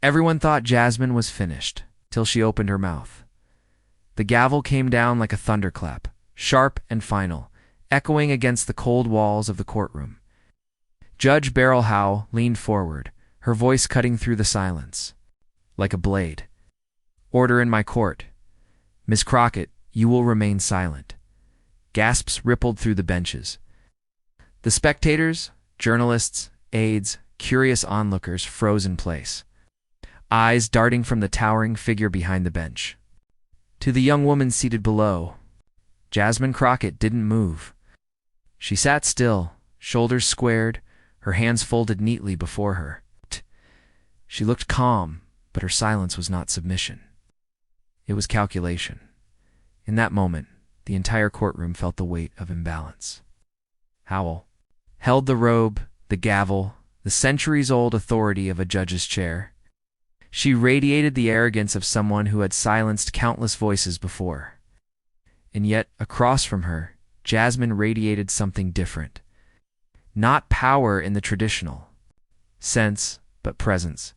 Everyone thought Jasmine was finished, till she opened her mouth. The gavel came down like a thunderclap, sharp and final, echoing against the cold walls of the courtroom. Judge Beryl Howell leaned forward, her voice cutting through the silence. Like a blade. "Order in my court. Miss Crockett, you will remain silent." Gasps rippled through the benches. The spectators, journalists, aides, curious onlookers froze in place, eyes darting from the towering figure behind the bench to the young woman seated below. Jasmine Crockett didn't move. She sat still, shoulders squared, her hands folded neatly before her. She looked calm, but her silence was not submission. It was calculation. In that moment, the entire courtroom felt the weight of imbalance. Howell held the robe, the gavel, the centuries-old authority of a judge's chair. She radiated the arrogance of someone who had silenced countless voices before. And yet, across from her, Jasmine radiated something different. Not power in the traditional sense, but presence.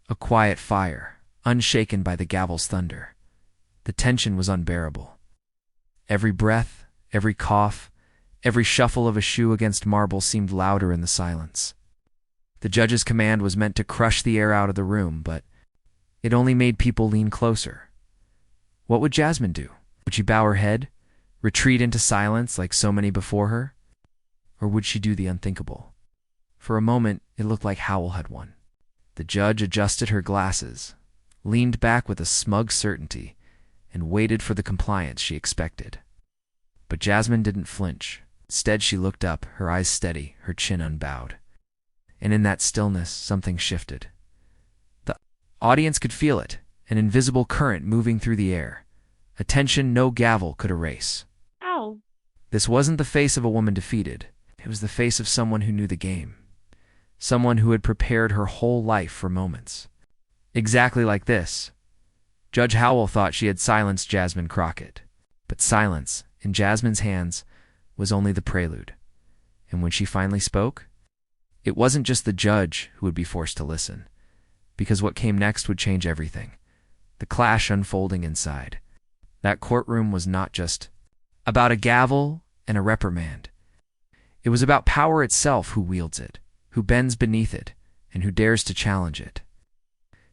A quiet fire, unshaken by the gavel's thunder. The tension was unbearable. Every breath, every cough, every shuffle of a shoe against marble seemed louder in the silence. The judge's command was meant to crush the air out of the room, but it only made people lean closer. What would Jasmine do? Would she bow her head, retreat into silence like so many before her? Or would she do the unthinkable? For a moment, it looked like Howell had won. The judge adjusted her glasses, leaned back with a smug certainty, and waited for the compliance she expected. But Jasmine didn't flinch. Instead, she looked up, her eyes steady, her chin unbowed. And in that stillness, something shifted. The audience could feel it, an invisible current moving through the air, a tension no gavel could erase. Ow. This wasn't the face of a woman defeated. It was the face of someone who knew the game. Someone who had prepared her whole life for moments. Exactly like this. Judge Howell thought she had silenced Jasmine Crockett. But silence, in Jasmine's hands, was only the prelude. And when she finally spoke, it wasn't just the judge who would be forced to listen, because what came next would change everything. The clash unfolding inside. That courtroom was not just about a gavel and a reprimand. It was about power itself, who wields it, who bends beneath it, and who dares to challenge it.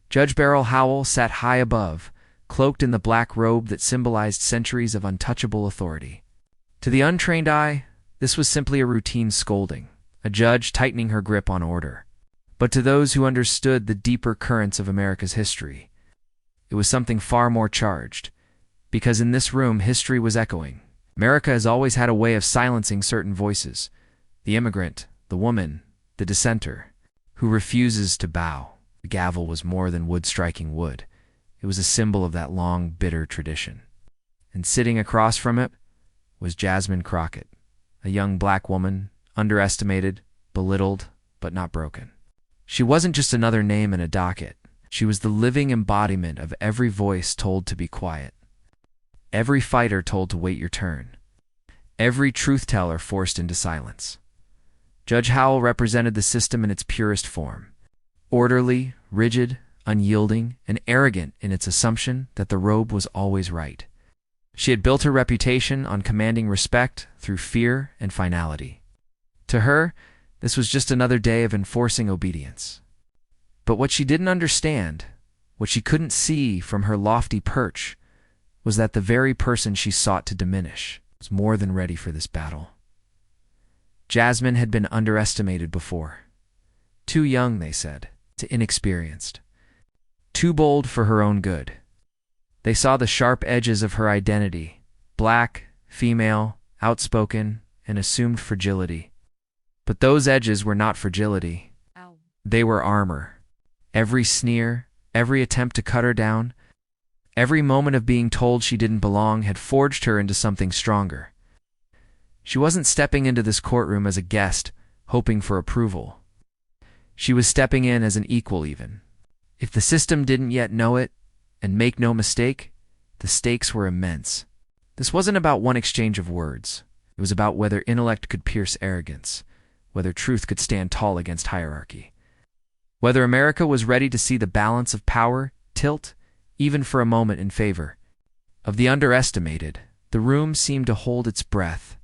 Judge Beryl Howell sat high above, cloaked in the black robe that symbolized centuries of untouchable authority. To the untrained eye, this was simply a routine scolding, a judge tightening her grip on order. But to those who understood the deeper currents of America's history, it was something far more charged, because in this room history was echoing. America has always had a way of silencing certain voices: the immigrant, the woman, the dissenter, who refuses to bow. The gavel was more than wood striking wood. It was a symbol of that long, bitter tradition. And sitting across from it was Jasmine Crockett, a young black woman, underestimated, belittled, but not broken. She wasn't just another name in a docket. She was the living embodiment of every voice told to be quiet, every fighter told to wait your turn, every truth-teller forced into silence. Judge Howell represented the system in its purest form, orderly, rigid, unyielding, and arrogant in its assumption that the robe was always right. She had built her reputation on commanding respect through fear and finality. To her, this was just another day of enforcing obedience. But what she didn't understand, what she couldn't see from her lofty perch, was that the very person she sought to diminish was more than ready for this battle. Jasmine had been underestimated before. Too young, they said, too inexperienced. Too bold for her own good. They saw the sharp edges of her identity: black, female, outspoken, and assumed fragility. But those edges were not fragility. Ow. They were armor. Every sneer, every attempt to cut her down, every moment of being told she didn't belong had forged her into something stronger. She wasn't stepping into this courtroom as a guest, hoping for approval. She was stepping in as an equal even. If the system didn't yet know it, and make no mistake, the stakes were immense. This wasn't about one exchange of words. It was about whether intellect could pierce arrogance, whether truth could stand tall against hierarchy. Whether America was ready to see the balance of power tilt, even for a moment, in favor of the underestimated, the room seemed to hold its breath.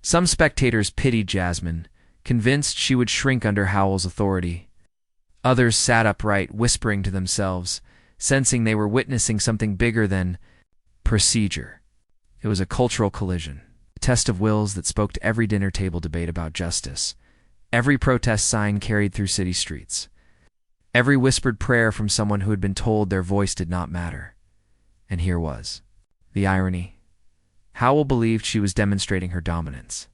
Some spectators pitied Jasmine, convinced she would shrink under Howell's authority. Others sat upright, whispering to themselves, sensing they were witnessing something bigger than procedure. It was a cultural collision, a test of wills that spoke to every dinner table debate about justice, every protest sign carried through city streets, every whispered prayer from someone who had been told their voice did not matter. And here was the irony. Howell believed she was demonstrating her dominance.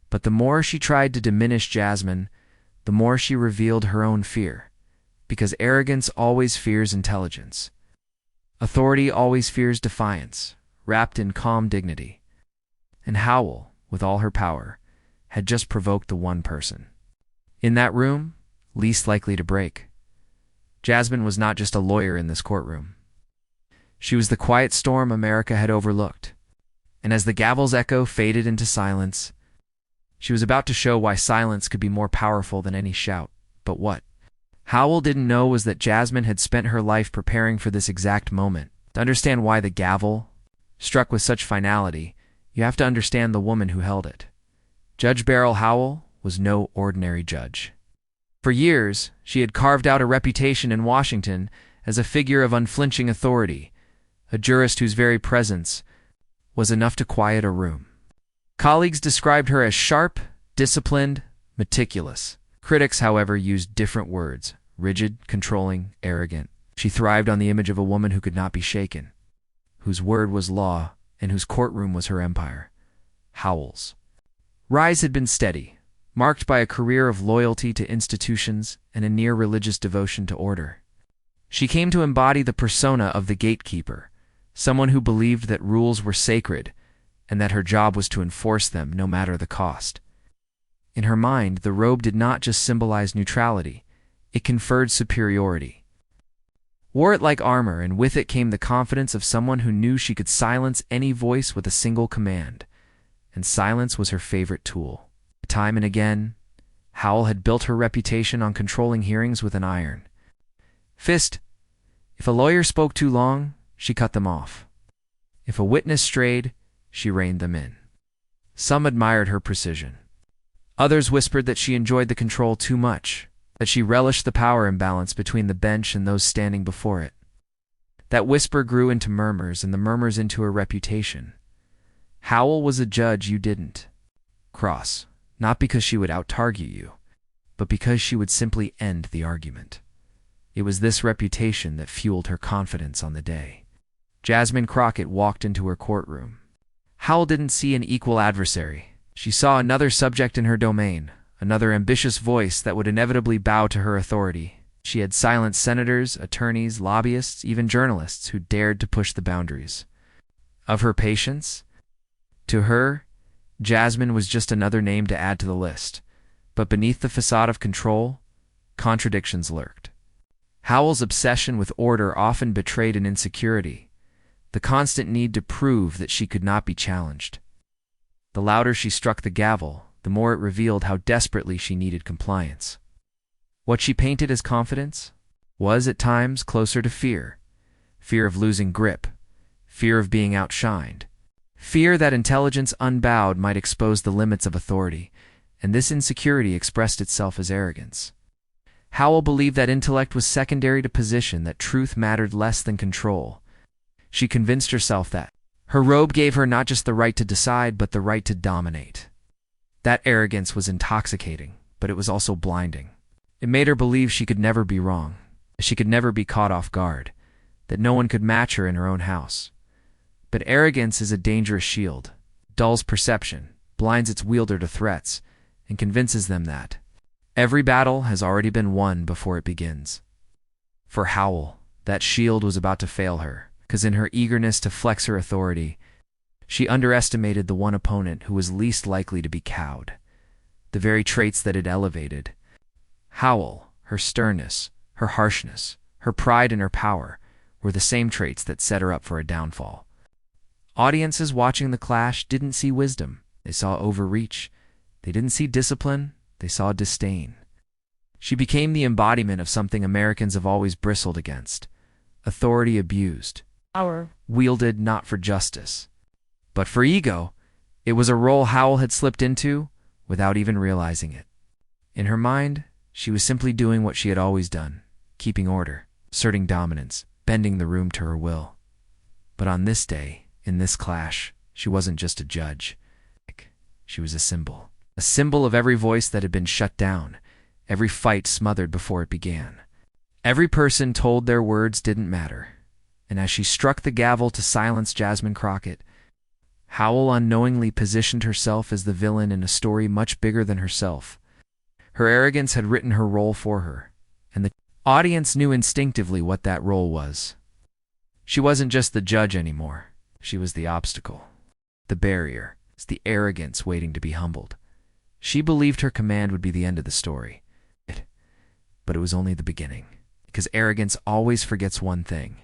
But the more she tried to diminish Jasmine, the more she revealed her own fear. Because arrogance always fears intelligence. Authority always fears defiance, wrapped in calm dignity. And Howell, with all her power, had just provoked the one person in that room least likely to break. Jasmine was not just a lawyer in this courtroom. She was the quiet storm America had overlooked. And as the gavel's echo faded into silence, she was about to show why silence could be more powerful than any shout. But what Howell didn't know was that Jasmine had spent her life preparing for this exact moment. To understand why the gavel struck with such finality, you have to understand the woman who held it. Judge Beryl Howell was no ordinary judge. For years, she had carved out a reputation in Washington as a figure of unflinching authority, a jurist whose very presence was enough to quiet a room. Colleagues described her as sharp, disciplined, meticulous. Critics, however, used different words: rigid, controlling, arrogant. She thrived on the image of a woman who could not be shaken, whose word was law, and whose courtroom was her empire. Howell's rise had been steady, marked by a career of loyalty to institutions and a near-religious devotion to order. She came to embody the persona of the gatekeeper, someone who believed that rules were sacred and that her job was to enforce them no matter the cost. In her mind, the robe did not just symbolize neutrality, it conferred superiority. Wore it like armor, and with it came the confidence of someone who knew she could silence any voice with a single command. And silence was her favorite tool. Time and again, Howell had built her reputation on controlling hearings with an iron fist. If a lawyer spoke too long, she cut them off. If a witness strayed, she reined them in. Some admired her precision. Others whispered that she enjoyed the control too much, that she relished the power imbalance between the bench and those standing before it. That whisper grew into murmurs, and the murmurs into her reputation. Howell was a judge you didn't cross, not because she would out-argue you, but because she would simply end the argument. It was this reputation that fueled her confidence on the day Jasmine Crockett walked into her courtroom. Howell didn't see an equal adversary. She saw another subject in her domain, another ambitious voice that would inevitably bow to her authority. She had silenced senators, attorneys, lobbyists, even journalists who dared to push the boundaries of her patience. To her, Jasmine was just another name to add to the list. But beneath the facade of control, contradictions lurked. Howell's obsession with order often betrayed an insecurity, the constant need to prove that she could not be challenged. The louder she struck the gavel, the more it revealed how desperately she needed compliance. What she painted as confidence was, at times, closer to fear. Fear of losing grip, fear of being outshined, fear that intelligence unbowed might expose the limits of authority, and this insecurity expressed itself as arrogance. Howell believed that intellect was secondary to position, that truth mattered less than control. She convinced herself that her robe gave her not just the right to decide, but the right to dominate. That arrogance was intoxicating, but it was also blinding. It made her believe she could never be wrong, she could never be caught off guard, that no one could match her in her own house. But arrogance is a dangerous shield, dulls perception, blinds its wielder to threats, and convinces them that every battle has already been won before it begins. For Howell, that shield was about to fail her, because in her eagerness to flex her authority, she underestimated the one opponent who was least likely to be cowed. The very traits that had elevated Howell, her sternness, her harshness, her pride in her power, were the same traits that set her up for a downfall. Audiences watching the clash didn't see wisdom. They saw overreach. They didn't see discipline. They saw disdain. She became the embodiment of something Americans have always bristled against: authority abused, Power wielded not for justice, but for ego. It was a role Howell had slipped into without even realizing it. In her mind, she was simply doing what she had always done: keeping order, asserting dominance, bending the room to her will. But on this day, in this clash, she wasn't just a judge. She was a symbol of every voice that had been shut down, every fight smothered before it began. Every person told their words didn't matter. And as she struck the gavel to silence Jasmine Crockett, Howell unknowingly positioned herself as the villain in a story much bigger than herself. Her arrogance had written her role for her, and the audience knew instinctively what that role was. She wasn't just the judge anymore. She was the obstacle, the barrier, the arrogance waiting to be humbled. She believed her command would be the end of the story. But it was only the beginning, because arrogance always forgets one thing.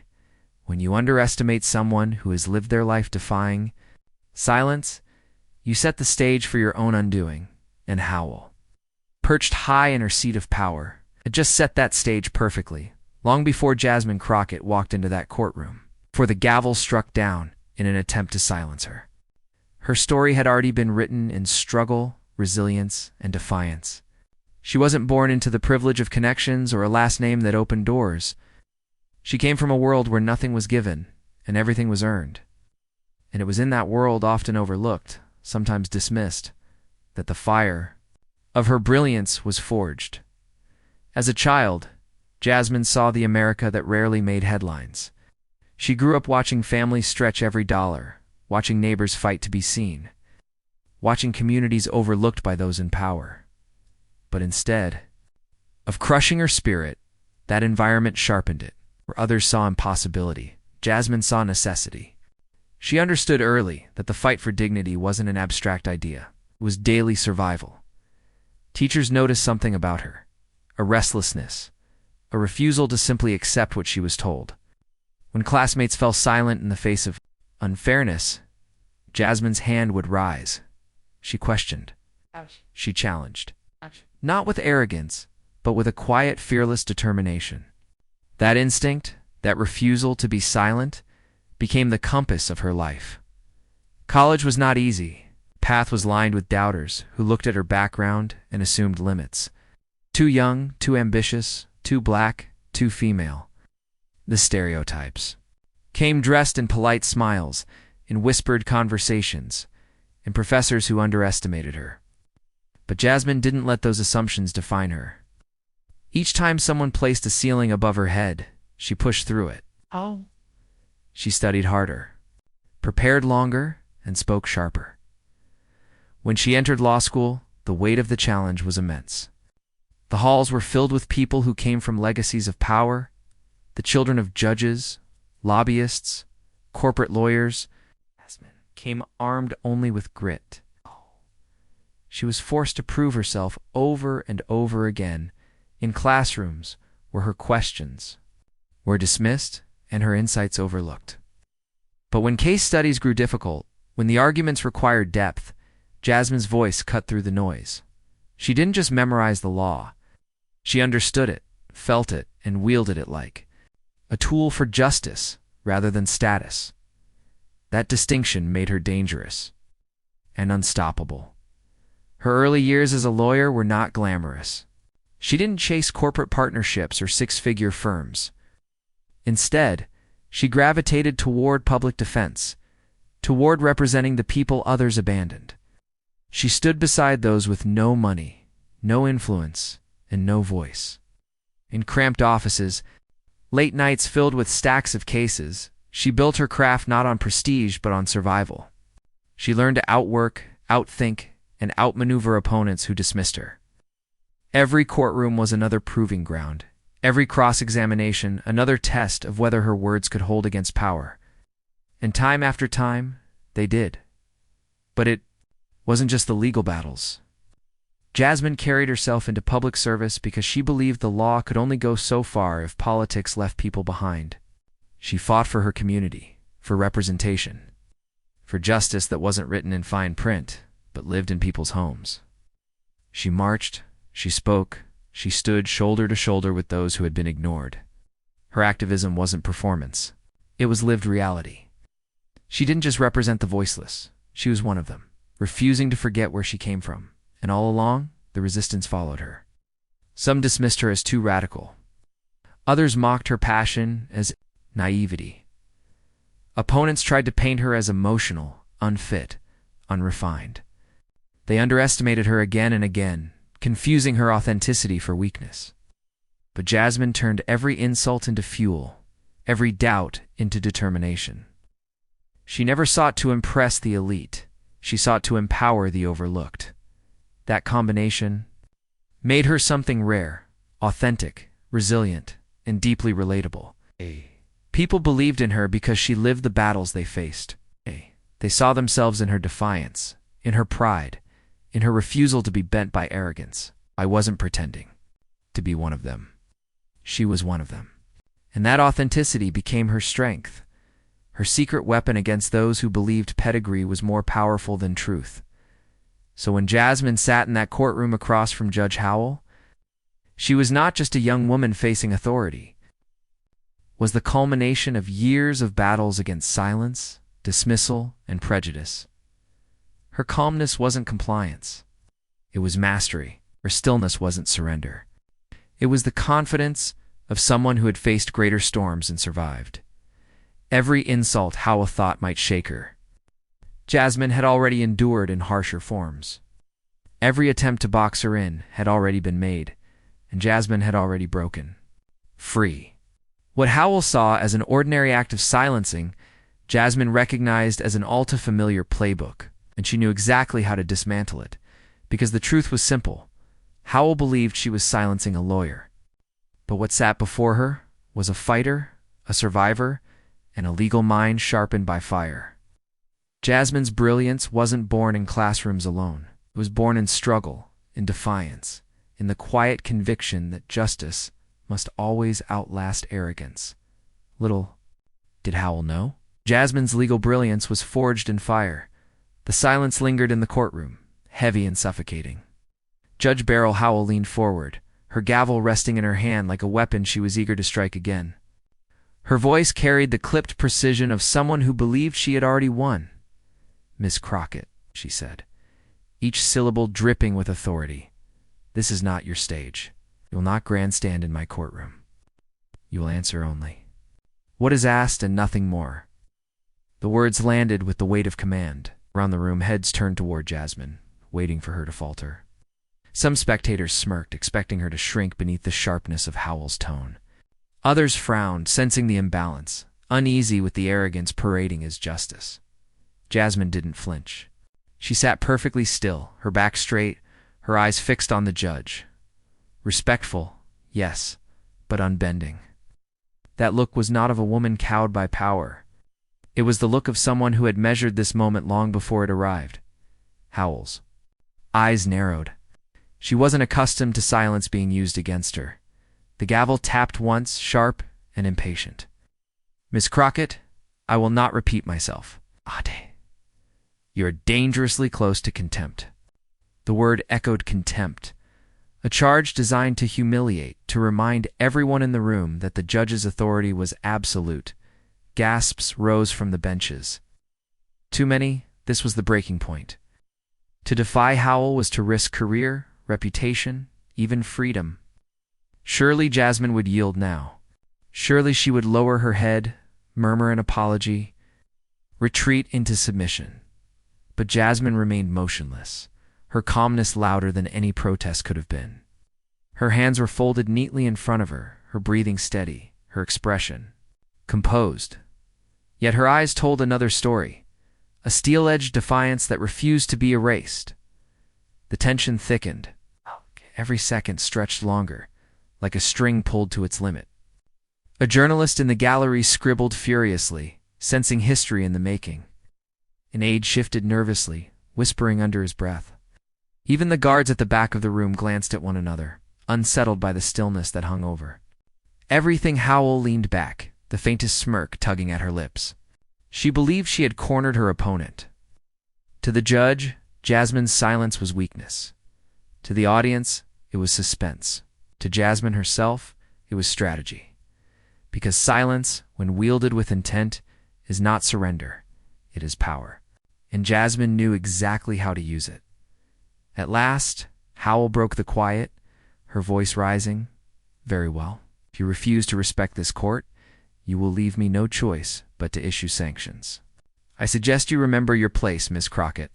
When you underestimate someone who has lived their life defying silence, you set the stage for your own undoing. And Howell, perched high in her seat of power, had just set that stage perfectly, long before Jasmine Crockett walked into that courtroom, for the gavel struck down in an attempt to silence her. Her story had already been written in struggle, resilience, and defiance. She wasn't born into the privilege of connections or a last name that opened doors. She came from a world where nothing was given and everything was earned. And it was in that world, often overlooked, sometimes dismissed, that the fire of her brilliance was forged. As a child, Jasmine saw the America that rarely made headlines. She grew up watching families stretch every dollar, watching neighbors fight to be seen, watching communities overlooked by those in power. But instead of crushing her spirit, that environment sharpened it. Where others saw impossibility, Jasmine saw necessity. She understood early that the fight for dignity wasn't an abstract idea. It was daily survival. Teachers noticed something about her: a restlessness, a refusal to simply accept what she was told. When classmates fell silent in the face of unfairness, Jasmine's hand would rise. She questioned. She challenged. Not with arrogance, but with a quiet, fearless determination. That instinct, that refusal to be silent, became the compass of her life. College was not easy. The path was lined with doubters who looked at her background and assumed limits. Too young, too ambitious, too black, too female. The stereotypes came dressed in polite smiles, in whispered conversations, in professors who underestimated her. But Jasmine didn't let those assumptions define her. Each time someone placed a ceiling above her head, she pushed through it. Oh. She studied harder, prepared longer, and spoke sharper. When she entered law school, the weight of the challenge was immense. The halls were filled with people who came from legacies of power, the children of judges, lobbyists, corporate lawyers. Jasmine came armed only with grit. She was forced to prove herself over and over again in classrooms where her questions were dismissed and her insights overlooked. But when case studies grew difficult, when the arguments required depth, Jasmine's voice cut through the noise. She didn't just memorize the law. She understood it, felt it, and wielded it like a tool for justice rather than status. That distinction made her dangerous and unstoppable. Her early years as a lawyer were not glamorous. She didn't chase corporate partnerships or six-figure firms. Instead, she gravitated toward public defense, toward representing the people others abandoned. She stood beside those with no money, no influence, and no voice. In cramped offices, late nights filled with stacks of cases, she built her craft not on prestige but on survival. She learned to outwork, outthink, and outmaneuver opponents who dismissed her. Every courtroom was another proving ground, every cross-examination another test of whether her words could hold against power. And time after time, they did. But it wasn't just the legal battles. Jasmine carried herself into public service because she believed the law could only go so far if politics left people behind. She fought for her community, for representation, for justice that wasn't written in fine print, but lived in people's homes. She marched, she spoke, She stood shoulder to shoulder with those who had been ignored. Her activism wasn't performance. It was lived reality. She didn't just represent the voiceless. She was one of them, refusing to forget where she came from. And all along, the resistance followed her. Some dismissed her as too radical. Others mocked her passion as naivety. Opponents tried to paint her as emotional, unfit, unrefined. They underestimated her again and again, confusing her authenticity for weakness. But Jasmine turned every insult into fuel, every doubt into determination. She never sought to impress the elite. She sought to empower the overlooked. That combination made her something rare, authentic, resilient, and deeply relatable. People believed in her because she lived the battles they faced. They saw themselves in her defiance, in her pride, in her refusal to be bent by arrogance. I wasn't pretending to be one of them. She was one of them. And that authenticity became her strength, her secret weapon against those who believed pedigree was more powerful than truth. So when Jasmine sat in that courtroom across from Judge Howell, she was not just a young woman facing authority. Was the culmination of years of battles against silence, dismissal, and prejudice. Her calmness wasn't compliance. It was mastery. Her stillness wasn't surrender. It was the confidence of someone who had faced greater storms and survived. Every insult Howell thought might shake her. Jasmine had already endured in harsher forms. Every attempt to box her in had already been made, and Jasmine had already broken free. What Howell saw as an ordinary act of silencing, Jasmine recognized as an all-too-familiar playbook, and she knew exactly how to dismantle it, because the truth was simple. Howell believed she was silencing a lawyer. But what sat before her was a fighter, a survivor, and a legal mind sharpened by fire. Jasmine's brilliance wasn't born in classrooms alone. It was born in struggle, in defiance, in the quiet conviction that justice must always outlast arrogance. Little did Howell know. Jasmine's legal brilliance was forged in fire. The silence lingered in the courtroom, heavy and suffocating. Judge Beryl Howell leaned forward, her gavel resting in her hand like a weapon she was eager to strike again. Her voice carried the clipped precision of someone who believed she had already won. "Miss Crockett," she said, each syllable dripping with authority, "this is not your stage. You will not grandstand in my courtroom. You will answer only what is asked and nothing more." The words landed with the weight of command. Around the room, heads turned toward Jasmine, waiting for her to falter. Some spectators smirked, expecting her to shrink beneath the sharpness of Howell's tone. Others frowned, sensing the imbalance, uneasy with the arrogance parading as justice. Jasmine didn't flinch. She sat perfectly still, her back straight, her eyes fixed on the judge. Respectful, yes, but unbending. That look was not of a woman cowed by power. It was the look of someone who had measured this moment long before it arrived. Howell's eyes narrowed. She wasn't accustomed to silence being used against her. The gavel tapped once, sharp and impatient. "Miss Crockett, I will not repeat myself. Ade. You are dangerously close to contempt." The word echoed contempt, a charge designed to humiliate, to remind everyone in the room that the judge's authority was absolute. Gasps rose from the benches. Too many, this was the breaking point. To defy Howell was to risk career, reputation, even freedom. Surely Jasmine would yield now. Surely she would lower her head, murmur an apology, retreat into submission. But Jasmine remained motionless, her calmness louder than any protest could have been. Her hands were folded neatly in front of her, her breathing steady, her expression composed. Yet her eyes told another story, a steel-edged defiance that refused to be erased. The tension thickened. Every second stretched longer, like a string pulled to its limit. A journalist in the gallery scribbled furiously, sensing history in the making. An aide shifted nervously, whispering under his breath. Even the guards at the back of the room glanced at one another, unsettled by the stillness that hung over. Everything Howell leaned back, the faintest smirk tugging at her lips. She believed she had cornered her opponent. To the judge, Jasmine's silence was weakness. To the audience, it was suspense. To Jasmine herself, it was strategy. Because silence, when wielded with intent, is not surrender, it is power. And Jasmine knew exactly how to use it. At last, Howell broke the quiet, her voice rising. Very well. If you refuse to respect this court, you will leave me no choice but to issue sanctions. I suggest you remember your place, Miss Crockett.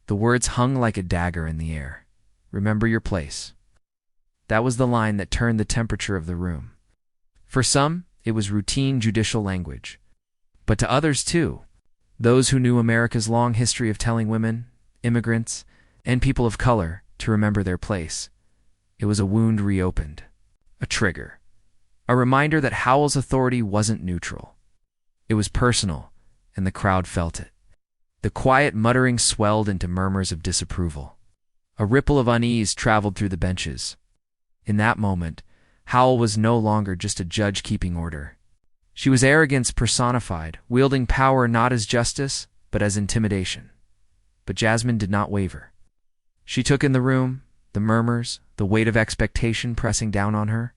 The words hung like a dagger in the air. Remember your place. That was the line that turned the temperature of the room. For some, it was routine judicial language. But to others, too, those who knew America's long history of telling women, immigrants, and people of color to remember their place, it was a wound reopened, a trigger, a reminder that Howell's authority wasn't neutral. It was personal, and the crowd felt it. The quiet muttering swelled into murmurs of disapproval. A ripple of unease traveled through the benches. In that moment, Howell was no longer just a judge keeping order. She was arrogance personified, wielding power not as justice, but as intimidation. But Jasmine did not waver. She took in the room, the murmurs, the weight of expectation pressing down on her.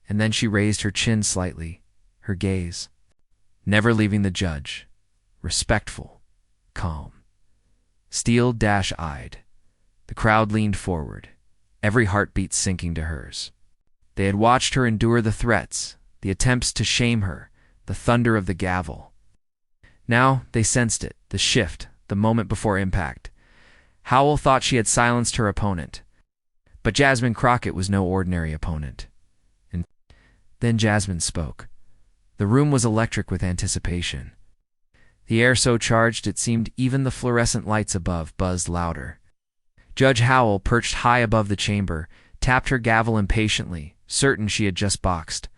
And then she raised her chin slightly, her gaze, never leaving the judge, respectful, calm. Steel-eyed, the crowd leaned forward, every heartbeat sinking to hers. They had watched her endure the threats, the attempts to shame her, the thunder of the gavel. Now they sensed it, the shift, the moment before impact. Howell thought she had silenced her opponent. But Jasmine Crockett was no ordinary opponent. And then Jasmine spoke. The room was electric with anticipation. The air so charged it seemed even the fluorescent lights above buzzed louder. Judge Howell, perched high above the chamber, tapped her gavel impatiently, certain she had just boxed.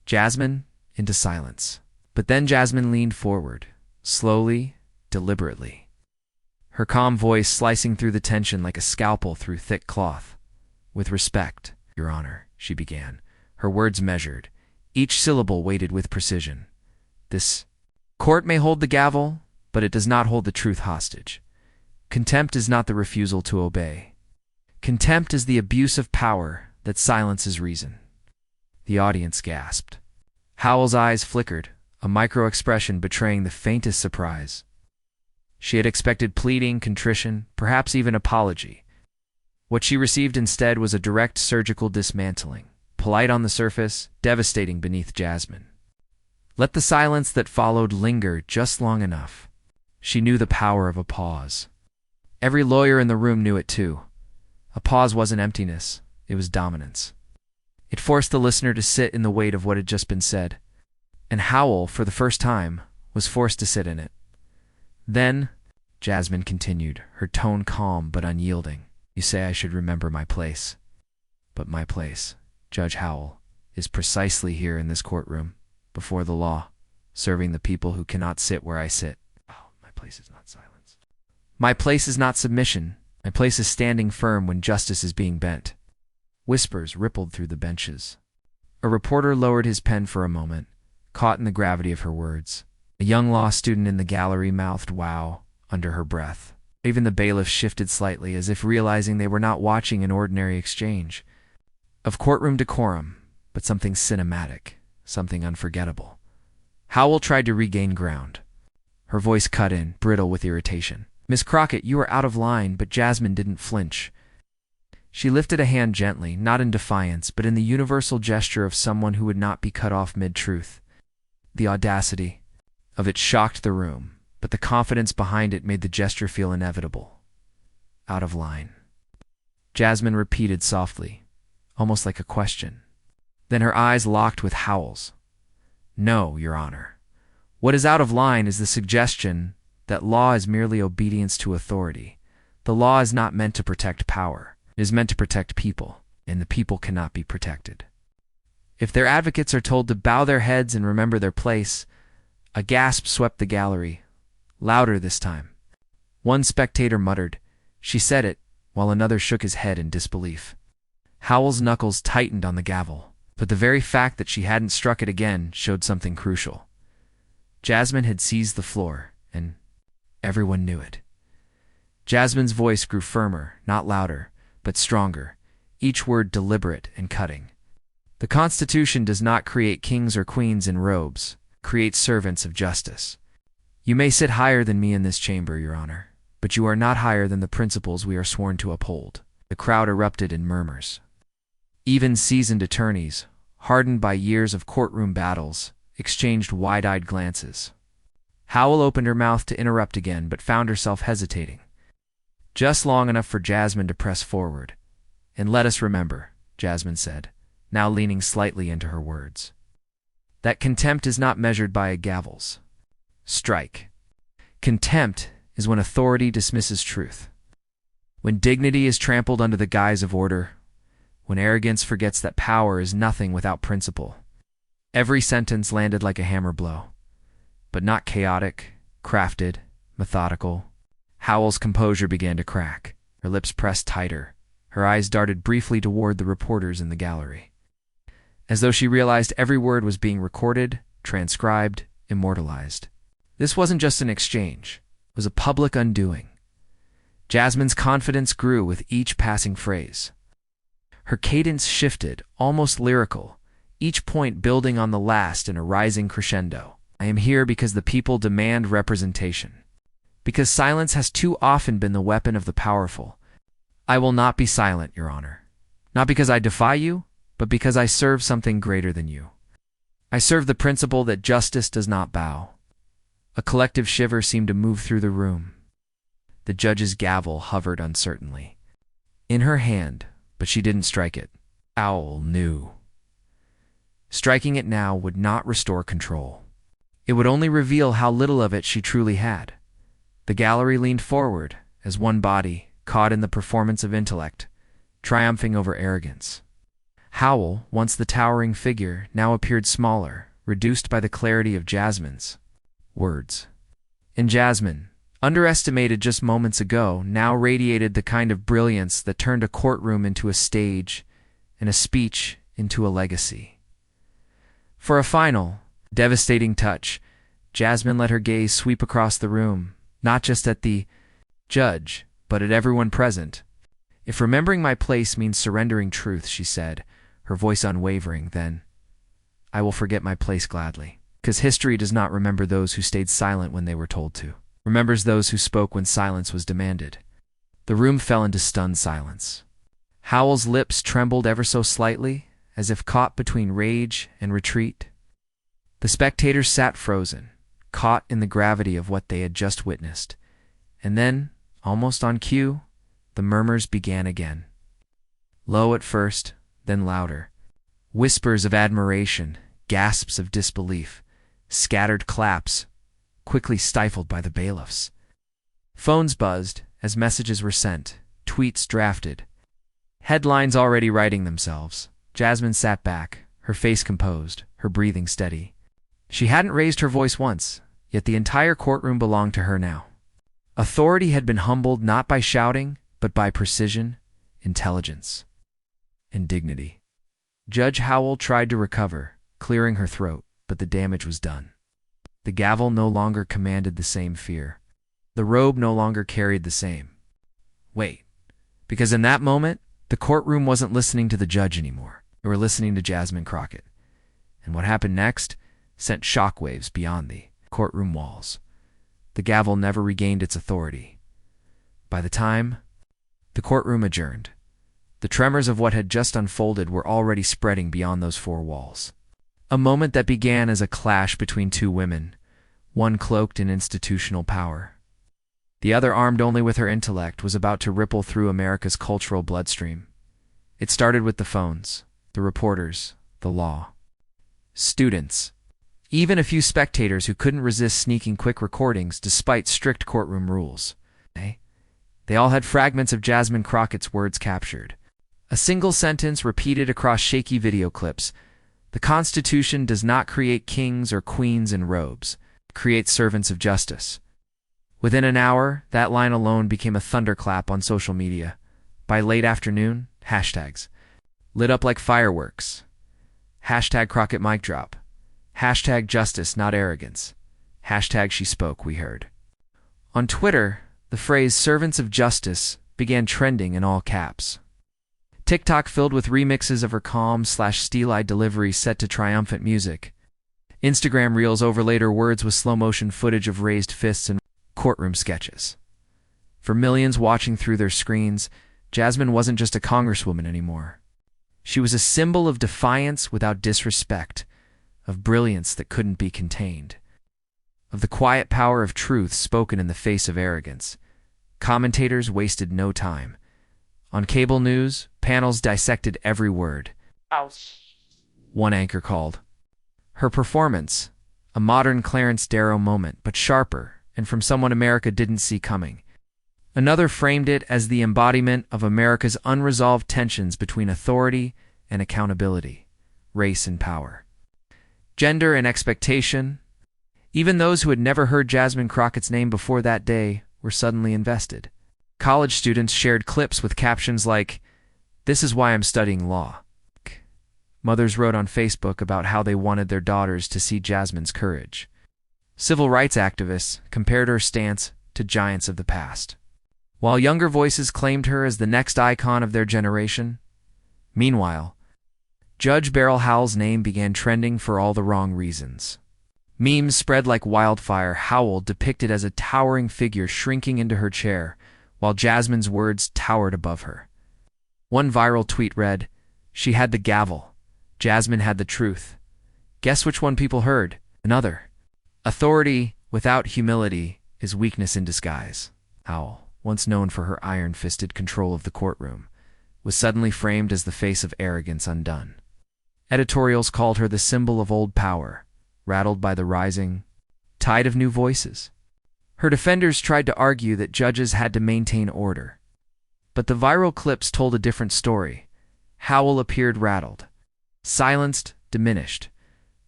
Jasmine into silence. But then Jasmine leaned forward, slowly, deliberately. Her calm voice slicing through the tension like a scalpel through thick cloth. With respect, Your Honor, she began, her words measured, each syllable weighted with precision. This court may hold the gavel, but it does not hold the truth hostage. Contempt is not the refusal to obey. Contempt is the abuse of power that silences reason. The audience gasped. Howell's eyes flickered, a micro-expression betraying the faintest surprise. She had expected pleading, contrition, perhaps even apology. What she received instead was a direct surgical dismantling, polite on the surface, devastating beneath Jasmine. Let the silence that followed linger just long enough. She knew the power of a pause. Every lawyer in the room knew it too. A pause wasn't emptiness, it was dominance. It forced the listener to sit in the weight of what had just been said. And Howell, for the first time, was forced to sit in it. Then, Jasmine continued, her tone calm but unyielding. You say I should remember my place. But my place, Judge Howell, is precisely here in this courtroom, before the law, serving the people who cannot sit where I sit. Oh, my place is not silence. My place is not submission. My place is standing firm when justice is being bent. Whispers rippled through the benches. A reporter lowered his pen for a moment, caught in the gravity of her words. A young law student in the gallery mouthed "wow" under her breath. Even the bailiff shifted slightly, as if realizing they were not watching an ordinary exchange of courtroom decorum, but something cinematic, something unforgettable. Howell tried to regain ground. Her voice cut in, brittle with irritation. Miss Crockett, you are out of line, but Jasmine didn't flinch. She lifted a hand gently, not in defiance, but in the universal gesture of someone who would not be cut off mid-truth. The audacity of it shocked the room, but the confidence behind it made the gesture feel inevitable. Out of line. Jasmine repeated softly, almost like a question. Then her eyes locked with Howell's. No, Your Honor. What is out of line is the suggestion that law is merely obedience to authority. The law is not meant to protect power. It is meant to protect people, and the people cannot be protected. If their advocates are told to bow their heads and remember their place, a gasp swept the gallery, louder this time. One spectator muttered, "She said it," while another shook his head in disbelief. Howell's knuckles tightened on the gavel, but the very fact that she hadn't struck it again showed something crucial. Jasmine had seized the floor, and everyone knew it. Jasmine's voice grew firmer, not louder, but stronger, each word deliberate and cutting. The Constitution does not create kings or queens in robes, it creates servants of justice. You may sit higher than me in this chamber, Your Honor, but you are not higher than the principles we are sworn to uphold. The crowd erupted in murmurs. Even seasoned attorneys, hardened by years of courtroom battles, exchanged wide-eyed glances. Howell opened her mouth to interrupt again, but found herself hesitating. Just long enough for Jasmine to press forward. "And let us remember," Jasmine said, now leaning slightly into her words, "that contempt is not measured by a gavel's strike. Contempt is when authority dismisses truth, when dignity is trampled under the guise of order, when arrogance forgets that power is nothing without principle." Every sentence landed like a hammer blow, but not chaotic, crafted, methodical. Howell's composure began to crack. Her lips pressed tighter. Her eyes darted briefly toward the reporters in the gallery, as though she realized every word was being recorded, transcribed, immortalized. This wasn't just an exchange. It was a public undoing. Jasmine's confidence grew with each passing phrase. Her cadence shifted, almost lyrical, each point building on the last in a rising crescendo. "I am here because the people demand representation. Because silence has too often been the weapon of the powerful. I will not be silent, Your Honor. Not because I defy you, but because I serve something greater than you. I serve the principle that justice does not bow." A collective shiver seemed to move through the room. The judge's gavel hovered uncertainly in her hand, but she didn't strike it. Howell knew. Striking it now would not restore control. It would only reveal how little of it she truly had. The gallery leaned forward as one body, caught in the performance of intellect, triumphing over arrogance. Howell, once the towering figure, now appeared smaller, reduced by the clarity of Jasmine's words. And Jasmine, underestimated just moments ago, now radiated the kind of brilliance that turned a courtroom into a stage and a speech into a legacy. For a final, devastating touch, Jasmine let her gaze sweep across the room, not just at the judge, but at everyone present. "If remembering my place means surrendering truth," she said, her voice unwavering, "then I will forget my place gladly. Because history does not remember those who stayed silent when they were told to. Remembers those who spoke when silence was demanded." The room fell into stunned silence. Howell's lips trembled ever so slightly, as if caught between rage and retreat. The spectators sat frozen, caught in the gravity of what they had just witnessed. And then, almost on cue, the murmurs began again. Low at first, then louder. Whispers of admiration, gasps of disbelief, scattered claps, quickly stifled by the bailiffs. Phones buzzed as messages were sent, tweets drafted, headlines already writing themselves. Jasmine sat back, her face composed, her breathing steady. She hadn't raised her voice once, yet the entire courtroom belonged to her now. Authority had been humbled not by shouting, but by precision, intelligence, and dignity. Judge Howell tried to recover, clearing her throat, but the damage was done. The gavel no longer commanded the same fear. The robe no longer carried the same weight. Because in that moment, the courtroom wasn't listening to the judge anymore. They were listening to Jasmine Crockett. And what happened next sent shockwaves beyond the courtroom walls. The gavel never regained its authority. By the time the courtroom adjourned, the tremors of what had just unfolded were already spreading beyond those four walls. A moment that began as a clash between two women, one cloaked in institutional power. The other, armed only with her intellect, was about to ripple through America's cultural bloodstream. It started with the phones, the reporters, the law, students, even a few spectators who couldn't resist sneaking quick recordings despite strict courtroom rules. They all had fragments of Jasmine Crockett's words captured. A single sentence repeated across shaky video clips. "The Constitution does not create kings or queens in robes. It creates servants of justice." Within an hour, that line alone became a thunderclap on social media. By late afternoon, hashtags lit up like fireworks. Hashtag Crockett mic drop. Hashtag justice, not arrogance. Hashtag she spoke, we heard. On Twitter, the phrase servants of justice began trending in all caps. TikTok filled with remixes of her calm/steel-eyed delivery set to triumphant music. Instagram reels overlaid her words with slow-motion footage of raised fists and courtroom sketches. For millions watching through their screens, Jasmine wasn't just a congresswoman anymore. She was a symbol of defiance without disrespect, of brilliance that couldn't be contained, of the quiet power of truth spoken in the face of arrogance. Commentators wasted no time. On cable news, panels dissected every word. One anchor called her performance a modern Clarence Darrow moment, but sharper, and from someone America didn't see coming. Another framed it as the embodiment of America's unresolved tensions between authority and accountability, race and power, gender and expectation. Even those who had never heard Jasmine Crockett's name before that day were suddenly invested. College students shared clips with captions like, "This is why I'm studying law." Mothers wrote on Facebook about how they wanted their daughters to see Jasmine's courage. Civil rights activists compared her stance to giants of the past, while younger voices claimed her as the next icon of their generation. Meanwhile, Judge Beryl Howell's name began trending for all the wrong reasons. Memes spread like wildfire, Howell depicted as a towering figure shrinking into her chair, while Jasmine's words towered above her. One viral tweet read, "She had the gavel. Jasmine had the truth. Guess which one people heard?" Another, "Authority without humility is weakness in disguise." Howell, once known for her iron-fisted control of the courtroom, was suddenly framed as the face of arrogance undone. Editorials called her the symbol of old power, rattled by the rising tide of new voices. Her defenders tried to argue that judges had to maintain order. But the viral clips told a different story. Howell appeared rattled, silenced, diminished.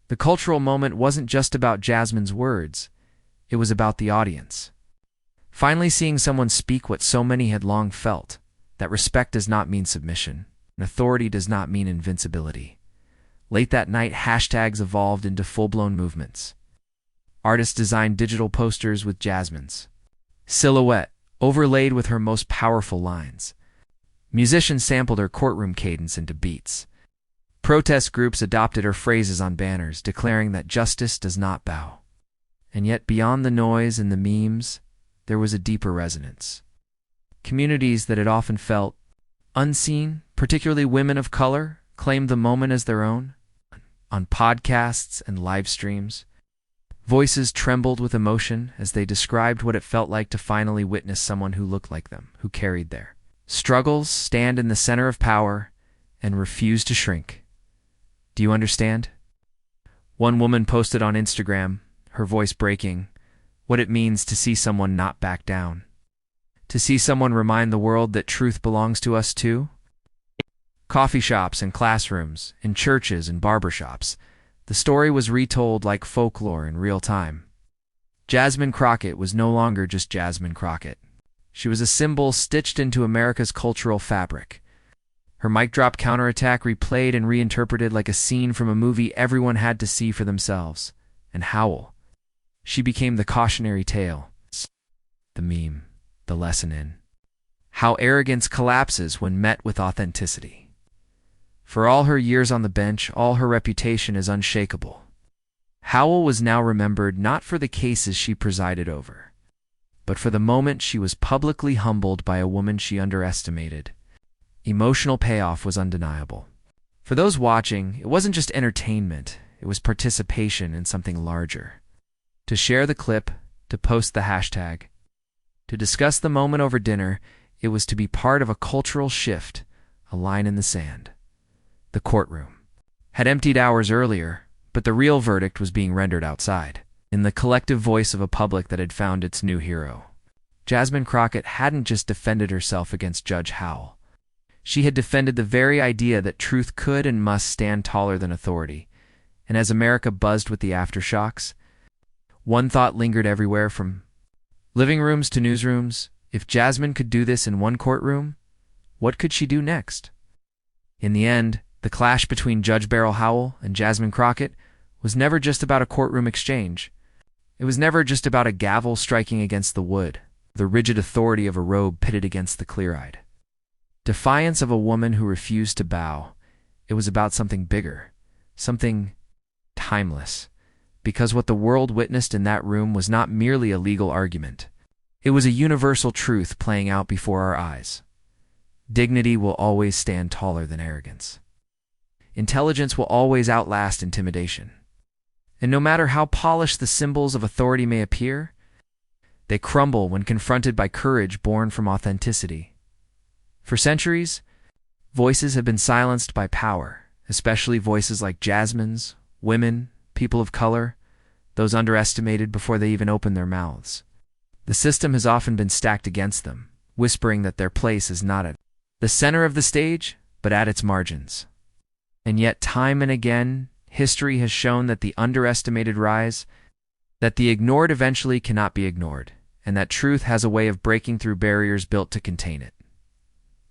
The cultural moment wasn't just about Jasmine's words, it was about the audience. Finally seeing someone speak what so many had long felt, that respect does not mean submission, and authority does not mean invincibility. Late that night, hashtags evolved into full-blown movements. Artists designed digital posters with Jasmine's silhouette overlaid with her most powerful lines. Musicians sampled her courtroom cadence into beats. Protest groups adopted her phrases on banners, declaring that justice does not bow. And yet, beyond the noise and the memes, there was a deeper resonance. Communities that had often felt unseen, particularly women of color, claimed the moment as their own. On podcasts and live streams, voices trembled with emotion as they described what it felt like to finally witness someone who looked like them, who carried their struggles, stand in the center of power, and refuse to shrink. Do you understand? One woman posted on Instagram, her voice breaking, what it means to see someone not back down. To see someone remind the world that truth belongs to us too. Coffee shops and classrooms, in churches and barbershops, the story was retold like folklore in real time. Jasmine Crockett was no longer just Jasmine Crockett. She was a symbol stitched into America's cultural fabric. Her mic drop counterattack replayed and reinterpreted like a scene from a movie everyone had to see for themselves. And Howell, she became the cautionary tale, the meme, the lesson in how arrogance collapses when met with authenticity. For all her years on the bench, all her reputation is unshakable. Howell was now remembered not for the cases she presided over, but for the moment she was publicly humbled by a woman she underestimated. Emotional payoff was undeniable. For those watching, it wasn't just entertainment, it was participation in something larger. To share the clip, to post the hashtag, to discuss the moment over dinner, it was to be part of a cultural shift, a line in the sand. The courtroom had emptied hours earlier, but the real verdict was being rendered outside, in the collective voice of a public that had found its new hero. Jasmine Crockett hadn't just defended herself against Judge Howell. She had defended the very idea that truth could and must stand taller than authority. And as America buzzed with the aftershocks, one thought lingered everywhere from living rooms to newsrooms. If Jasmine could do this in one courtroom, what could she do next? In the end, the clash between Judge Beryl Howell and Jasmine Crockett was never just about a courtroom exchange. It was never just about a gavel striking against the wood, the rigid authority of a robe pitted against the clear-eyed Defiance of a woman who refused to bow. It was about something bigger, something timeless, because what the world witnessed in that room was not merely a legal argument. It was a universal truth playing out before our eyes. Dignity will always stand taller than arrogance. Intelligence will always outlast intimidation. And no matter how polished the symbols of authority may appear, they crumble when confronted by courage born from authenticity. For centuries, voices have been silenced by power, especially voices like Jasmine's, women, people of color, those underestimated before they even open their mouths. The system has often been stacked against them, whispering that their place is not at the center of the stage, but at its margins. And yet, time and again, history has shown that the underestimated rise, that the ignored eventually cannot be ignored, and that truth has a way of breaking through barriers built to contain it.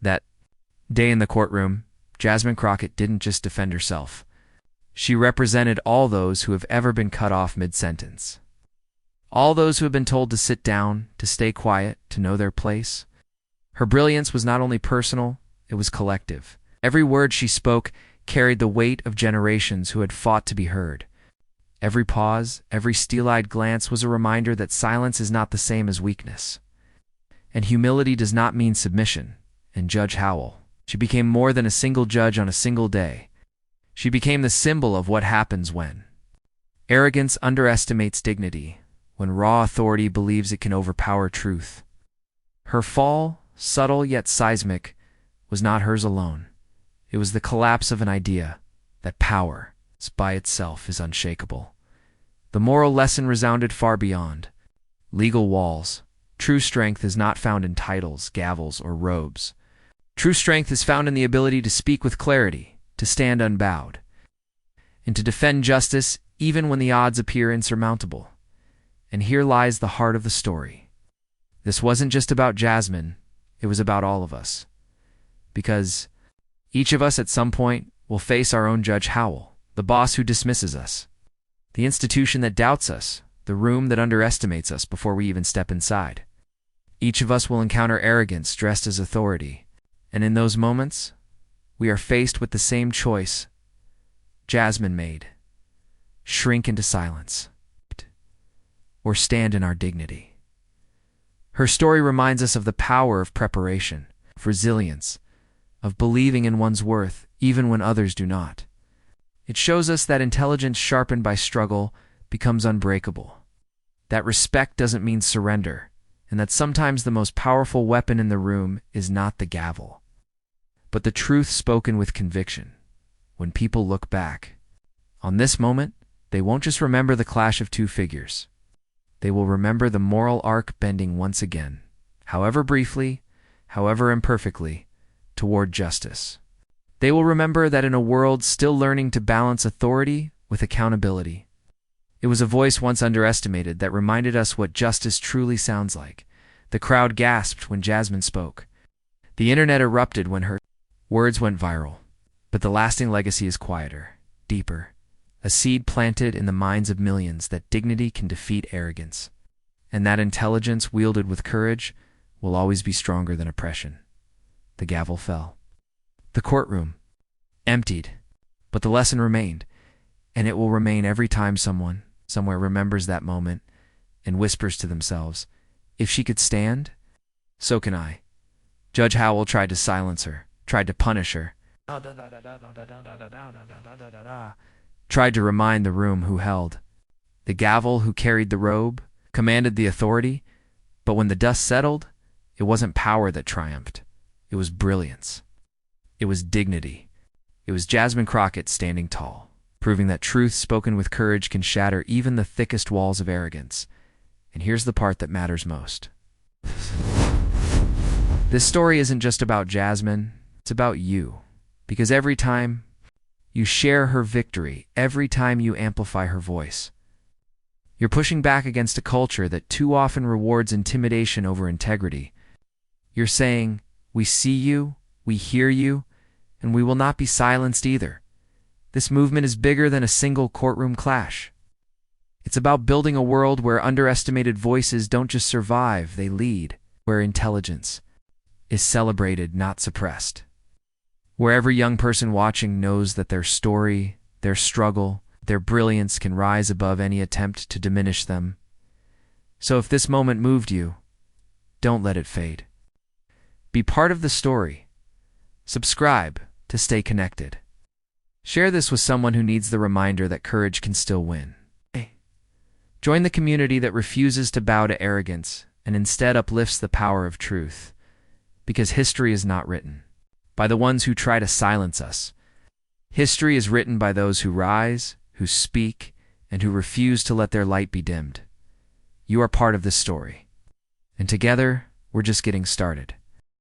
That day in the courtroom, Jasmine Crockett didn't just defend herself. She represented all those who have ever been cut off mid-sentence. All those who have been told to sit down, to stay quiet, to know their place. Her brilliance was not only personal, it was collective. Every word she spoke carried the weight of generations who had fought to be heard. Every pause, every steel-eyed glance was a reminder that silence is not the same as weakness. And humility does not mean submission. And Judge Howell, she became more than a single judge on a single day. She became the symbol of what happens when arrogance underestimates dignity, when raw authority believes it can overpower truth. Her fall, subtle yet seismic, was not hers alone. It was the collapse of an idea that power, by itself, is unshakable. The moral lesson resounded far beyond legal walls. True strength is not found in titles, gavels, or robes. True strength is found in the ability to speak with clarity, to stand unbowed, and to defend justice even when the odds appear insurmountable. And here lies the heart of the story. This wasn't just about Jasmine, it was about all of us. Because each of us at some point will face our own Judge Howell, the boss who dismisses us, the institution that doubts us, the room that underestimates us before we even step inside. Each of us will encounter arrogance dressed as authority, and in those moments, we are faced with the same choice Jasmine made: shrink into silence, or stand in our dignity. Her story reminds us of the power of preparation, of resilience, of believing in one's worth even when others do not. It shows us that intelligence sharpened by struggle becomes unbreakable, that respect doesn't mean surrender, and that sometimes the most powerful weapon in the room is not the gavel, but the truth spoken with conviction. When people look back on this moment, they won't just remember the clash of two figures. They will remember the moral arc bending once again, however briefly, however imperfectly, toward justice. They will remember that in a world still learning to balance authority with accountability, it was a voice once underestimated that reminded us what justice truly sounds like. The crowd gasped when Jasmine spoke. The internet erupted when her words went viral. But the lasting legacy is quieter, deeper, a seed planted in the minds of millions that dignity can defeat arrogance, and that intelligence wielded with courage will always be stronger than oppression. The gavel fell. The courtroom emptied, but the lesson remained, and it will remain every time someone, somewhere remembers that moment and whispers to themselves, if she could stand, so can I. Judge Howell tried to silence her, tried to punish her, tried to remind the room who held the gavel, who carried the robe, commanded the authority, but when the dust settled, it wasn't power that triumphed. It was brilliance. It was dignity. It was Jasmine Crockett standing tall, proving that truth spoken with courage can shatter even the thickest walls of arrogance. And here's the part that matters most. This story isn't just about Jasmine, it's about you. Because every time you share her victory, every time you amplify her voice, you're pushing back against a culture that too often rewards intimidation over integrity. You're saying, we see you, we hear you, and we will not be silenced either. This movement is bigger than a single courtroom clash. It's about building a world where underestimated voices don't just survive, they lead, where intelligence, is celebrated, not suppressed. Where every young person watching knows that their story, their struggle, their brilliance can rise above any attempt to diminish them. So if this moment moved you, don't let it fade. Be part of the story. Subscribe to stay connected. Share this with someone who needs the reminder that courage can still win. Join the community that refuses to bow to arrogance and instead uplifts the power of truth, because history is not written by the ones who try to silence us. History is written by those who rise, who speak, and who refuse to let their light be dimmed. You are part of this story, and together, we're just getting started.